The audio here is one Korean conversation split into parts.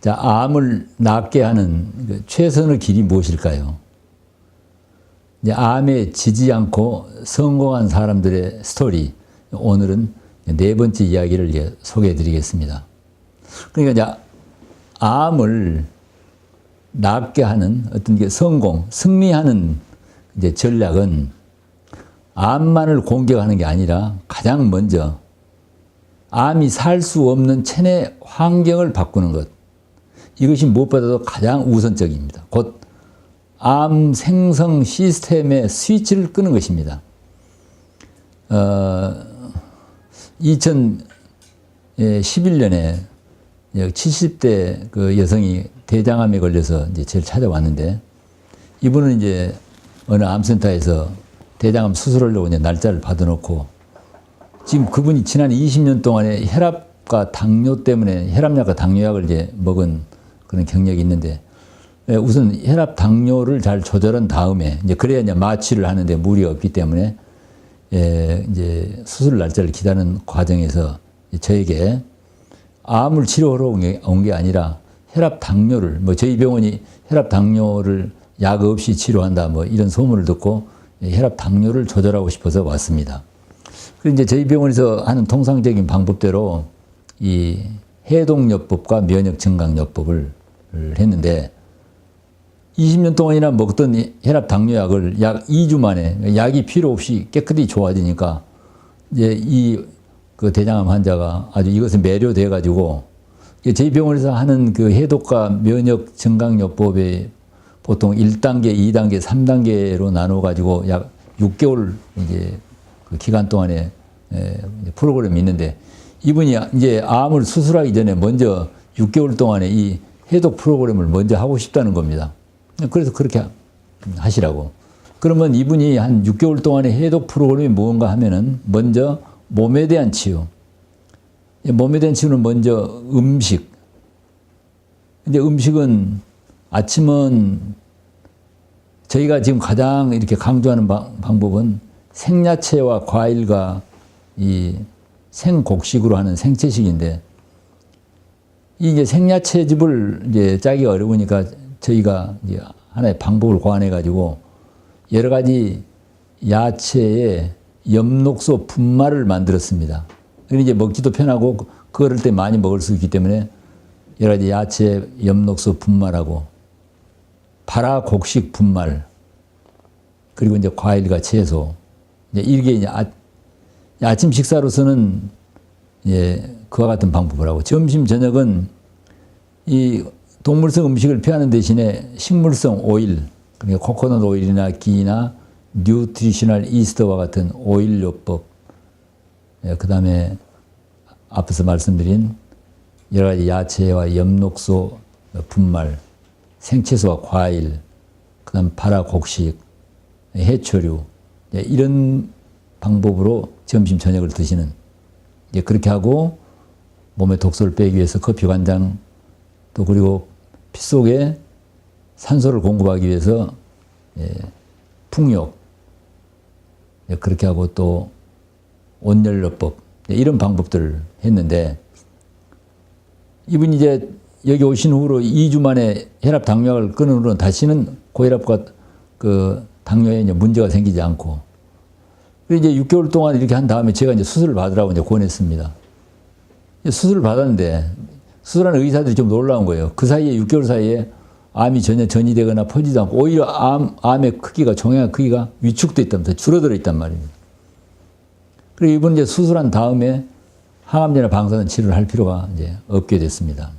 자, 암을 낫게 하는 그 최선의 길이 무엇일까요? 이제 암에 지지 않고 성공한 사람들의 스토리, 오늘은 네 번째 이야기를 이제 소개해 드리겠습니다. 그러니까 이제 암을 낫게 하는 어떤 게 승리하는 이제 전략은 암만을 공격하는 게 아니라 가장 먼저 암이 살 수 없는 체내 환경을 바꾸는 것. 이것이 무엇보다도 가장 우선적입니다. 곧 암 생성 시스템의 스위치를 끄는 것입니다. 2011년에 70대 그 여성이 대장암에 걸려서 이제 저를 찾아왔는데, 이분은 이제 어느 암센터에서 대장암 수술하려고 이제 날짜를 받아놓고, 지금 그분이 지난 20년 동안에 혈압과 당뇨 때문에 혈압약과 당뇨약을 이제 먹은 그런 경력이 있는데, 우선 혈압 당뇨를 잘 조절한 다음에 이제 그래야 이제 마취를 하는데 무리가 없기 때문에 이제 수술 날짜를 기다리는 과정에서 저에게 암을 치료하러 온 게 아니라 혈압 당뇨를, 뭐 저희 병원이 혈압 당뇨를 약 없이 치료한다 뭐 이런 소문을 듣고 혈압 당뇨를 조절하고 싶어서 왔습니다. 그리고 이제 저희 병원에서 하는 통상적인 방법대로 이 해독요법과 면역증강요법을 했는데, 20년 동안이나 먹던 혈압 당뇨약을 약 2주 만에 약이 필요 없이 깨끗이 좋아지니까 이제 이 그 대장암 환자가 아주 이것에 매료돼 가지고, 저희 병원에서 하는 그 해독과 면역 증강요법에 보통 1단계, 2단계, 3단계로 나눠 가지고 약 6개월 이제 그 기간 동안에 프로그램이 있는데, 이분이 이제 암을 수술하기 전에 먼저 6개월 동안에 이 해독 프로그램을 먼저 하고 싶다는 겁니다. 그래서 그렇게 하시라고. 그러면 이분이 한 6개월 동안의 해독 프로그램이 무언가 하면은, 먼저 몸에 대한 치유. 몸에 대한 치유는 먼저 음식. 이제 음식은 아침은 저희가 지금 가장 이렇게 강조하는 방법은 생야채와 과일과 이 생곡식으로 하는 생채식인데, 이제 생야채즙을 이제 짜기가 어려우니까 저희가 이제 하나의 방법을 고안해 가지고 여러 가지 야채에 엽록소 분말을 만들었습니다. 그리고 이제 먹기도 편하고 그럴 때 많이 먹을 수 있기 때문에 여러 가지 야채 엽록소 분말하고 발화곡식 분말, 그리고 이제 과일과 채소, 이제 이게 이제 아침 식사로서는 그와 같은 방법을 하고, 점심 저녁은 이 동물성 음식을 피하는 대신에 식물성 오일, 그러니까 코코넛 오일이나 기나 뉴트리셔널 이스트와 같은 오일요법, 그 다음에 앞에서 말씀드린 여러 가지 야채와 엽록소 분말, 생채소와 과일, 그 다음 발화곡식, 해초류, 이런 방법으로 점심 저녁을 드시는, 그렇게 하고 몸의 독소를 빼기 위해서 커피 한 잔, 또 그리고 피 속에 산소를 공급하기 위해서 풍욕, 그렇게 하고 또 온열요법, 이런 방법들을 했는데, 이분이 이제 여기 오신 후로 2주 만에 혈압 당뇨약을 끊은 후로는 다시는 고혈압과 그 당뇨에 이제 문제가 생기지 않고, 그리고 이제 6개월 동안 이렇게 한 다음에 제가 이제 수술을 받으라고 이제 권했습니다. 수술을 받았는데, 수술하는 의사들이 좀 놀라운 거예요. 그 사이에 6개월 사이에 암이 전혀 전이되거나 퍼지지 않고, 오히려 암의 크기가, 종양의 크기가 위축돼 있다면서 줄어들어 있단 말입니다. 그리고 이분 이제 수술한 다음에 항암제나 방사선 치료를 할 필요가 이제 없게 됐습니다.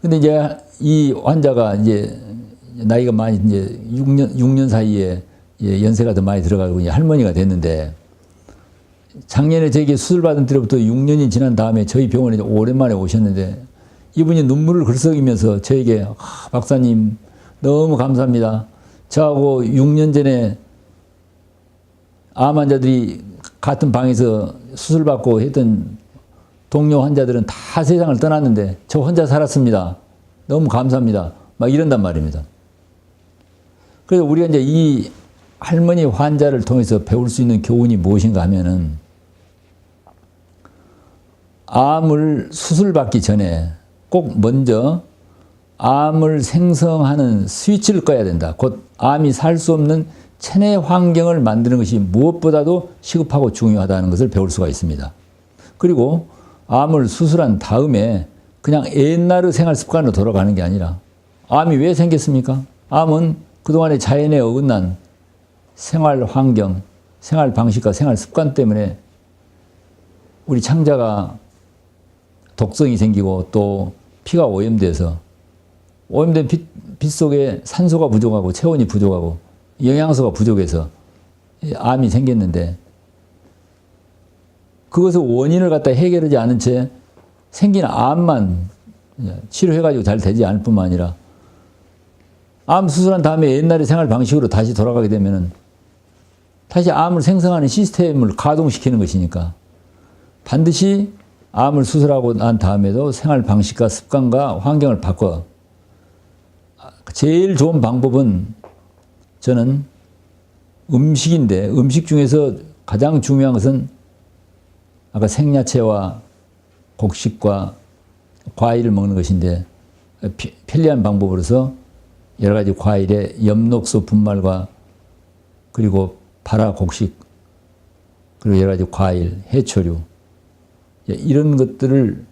근데 이제 이 환자가 이제 나이가 많이 이제 6년 사이에 연세가 더 많이 들어가고 이제 할머니가 됐는데, 작년에 저에게 수술받은 뒤로부터 6년이 지난 다음에 저희 병원에 오랜만에 오셨는데, 이분이 눈물을 글썽이면서 저에게 박사님 너무 감사합니다. 저하고 6년 전에 암 환자들이 같은 방에서 수술받고 했던 동료 환자들은 다 세상을 떠났는데 저 혼자 살았습니다. 너무 감사합니다. 막 이런단 말입니다. 그래서 우리가 이제 이 할머니 환자를 통해서 배울 수 있는 교훈이 무엇인가 하면은, 암을 수술받기 전에 꼭 먼저 암을 생성하는 스위치를 꺼야 된다. 곧 암이 살 수 없는 체내 환경을 만드는 것이 무엇보다도 시급하고 중요하다는 것을 배울 수가 있습니다. 그리고 암을 수술한 다음에 그냥 옛날의 생활 습관으로 돌아가는 게 아니라 암이 왜 생겼습니까? 암은 그동안의 자연에 어긋난 생활 환경, 생활 방식과 생활 습관 때문에 우리 창자가 독성이 생기고 또 피가 오염돼서 오염된 피 속에 산소가 부족하고 체온이 부족하고 영양소가 부족해서 암이 생겼는데 그것의 원인을 갖다 해결하지 않은 채 생긴 암만 치료해가지고 잘 되지 않을 뿐만 아니라 암 수술한 다음에 옛날의 생활 방식으로 다시 돌아가게 되면은 다시 암을 생성하는 시스템을 가동시키는 것이니까 반드시 암을 수술하고 난 다음에도 생활 방식과 습관과 환경을 바꿔. 제일 좋은 방법은 저는 음식인데 음식 중에서 가장 중요한 것은 아까 생야채와 곡식과 과일을 먹는 것인데 편리한 방법으로서 여러 가지 과일의 엽록소 분말과 그리고 발화 곡식 그리고 여러 가지 과일, 해초류 이런 것들을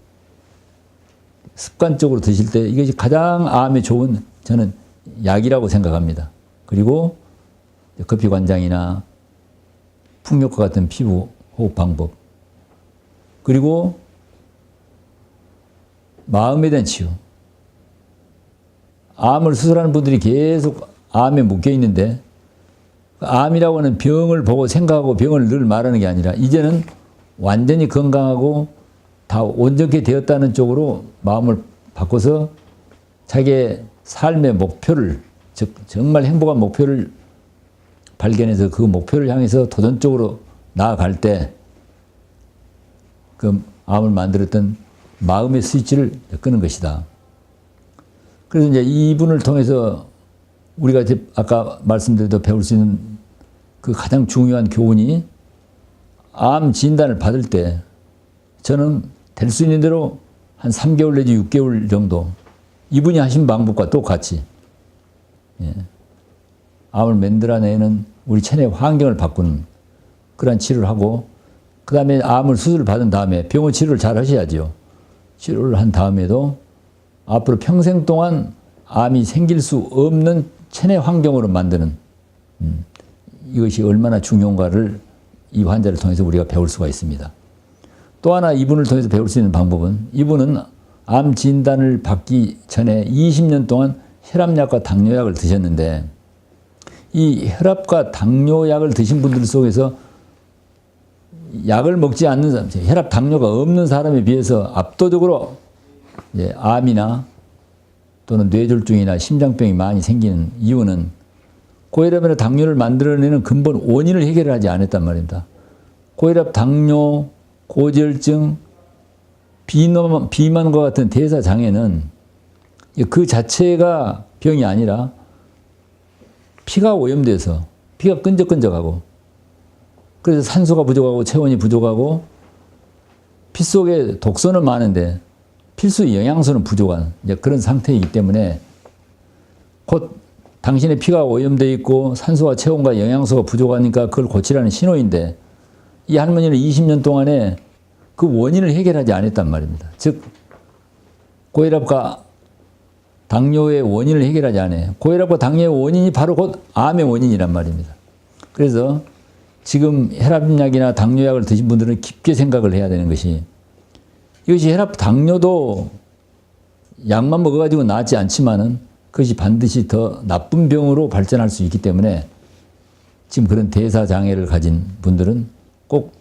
습관적으로 드실 때 이것이 가장 암에 좋은 저는 약이라고 생각합니다. 그리고 커피관장이나 풍력과 같은 피부 호흡 방법 그리고 마음에 대한 치유. 암을 수술하는 분들이 계속 암에 묶여 있는데 암이라고 하는 병을 보고 생각하고 병을 늘 말하는 게 아니라 이제는 완전히 건강하고 다 온전히 되었다는 쪽으로 마음을 바꿔서 자기의 삶의 목표를 즉 정말 행복한 목표를 발견해서 그 목표를 향해서 도전적으로 나아갈 때 그 암을 만들었던 마음의 스위치를 끄는 것이다. 그래서 이제 이분을 통해서 우리가 아까 말씀드려도 배울 수 있는 그 가장 중요한 교훈이 암 진단을 받을 때 저는 될 수 있는 대로 한 3개월 내지 6개월 정도 이분이 하신 방법과 똑같이 암을 만들어내는 우리 체내 환경을 바꾸는 그러한 치료를 하고 그 다음에 암을 수술을 받은 다음에 병원 치료를 잘 하셔야죠. 치료를 한 다음에도 앞으로 평생 동안 암이 생길 수 없는 체내 환경으로 만드는 이것이 얼마나 중요한가를 이 환자를 통해서 우리가 배울 수가 있습니다. 또 하나 이분을 통해서 배울 수 있는 방법은 이분은 암 진단을 받기 전에 20년 동안 혈압약과 당뇨약을 드셨는데 이 혈압과 당뇨약을 드신 분들 속에서 약을 먹지 않는 사람, 혈압 당뇨가 없는 사람에 비해서 압도적으로 암이나 또는 뇌졸중이나 심장병이 많이 생기는 이유는 고혈압이나 당뇨를 만들어내는 근본 원인을 해결하지 않았단 말입니다. 고혈압, 당뇨, 고지혈증, 비만과 같은 대사장애는 그 자체가 병이 아니라 피가 오염돼서 피가 끈적끈적하고 그래서 산소가 부족하고 체온이 부족하고 피 속에 독소는 많은데 필수 영양소는 부족한 그런 상태이기 때문에 곧 당신의 피가 오염되어 있고 산소와 체온과 영양소가 부족하니까 그걸 고치라는 신호인데 이 할머니는 20년 동안에 그 원인을 해결하지 않았단 말입니다. 즉 고혈압과 당뇨의 원인을 해결하지 않아요. 고혈압과 당뇨의 원인이 바로 곧 암의 원인이란 말입니다. 그래서 지금 혈압약이나 당뇨약을 드신 분들은 깊게 생각을 해야 되는 것이 이것이 혈압, 당뇨도 약만 먹어가지고 낫지 않지만은 그것이 반드시 더 나쁜 병으로 발전할 수 있기 때문에 지금 그런 대사장애를 가진 분들은 꼭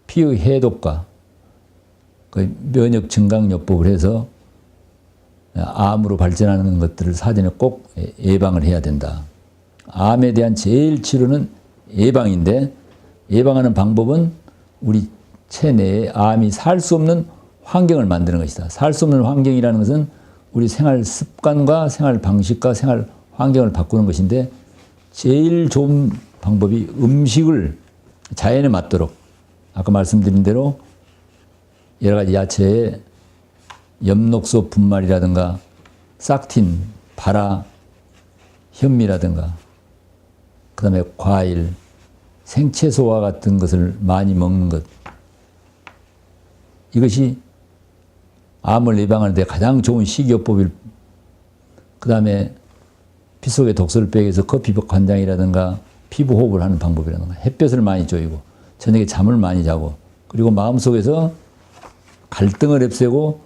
피의 해독과 그 면역 증강요법을 해서 암으로 발전하는 것들을 사전에 꼭 예방을 해야 된다. 암에 대한 제일 치료는 예방인데 예방하는 방법은 우리 체내에 암이 살 수 없는 환경을 만드는 것이다. 살 수 없는 환경이라는 것은 우리 생활 습관과 생활 방식과 생활 환경을 바꾸는 것인데 제일 좋은 방법이 음식을 자연에 맞도록 아까 말씀드린 대로 여러 가지 야채에 엽록소 분말이라든가 싹틴, 발화, 현미라든가 그 다음에 과일, 생채소와 같은 것을 많이 먹는 것, 이것이 암을 예방하는 데 가장 좋은 식이요법일. 그 다음에 피 속의 독소를 빼기 위해서 커피 관장이라든가 피부 호흡을 하는 방법이라든가 햇볕을 많이 쬐고 저녁에 잠을 많이 자고 그리고 마음속에서 갈등을 없애고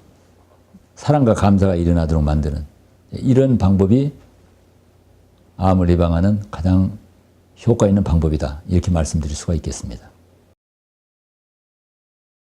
사랑과 감사가 일어나도록 만드는 이런 방법이 암을 예방하는 가장 효과 있는 방법이다. 이렇게 말씀드릴 수가 있겠습니다.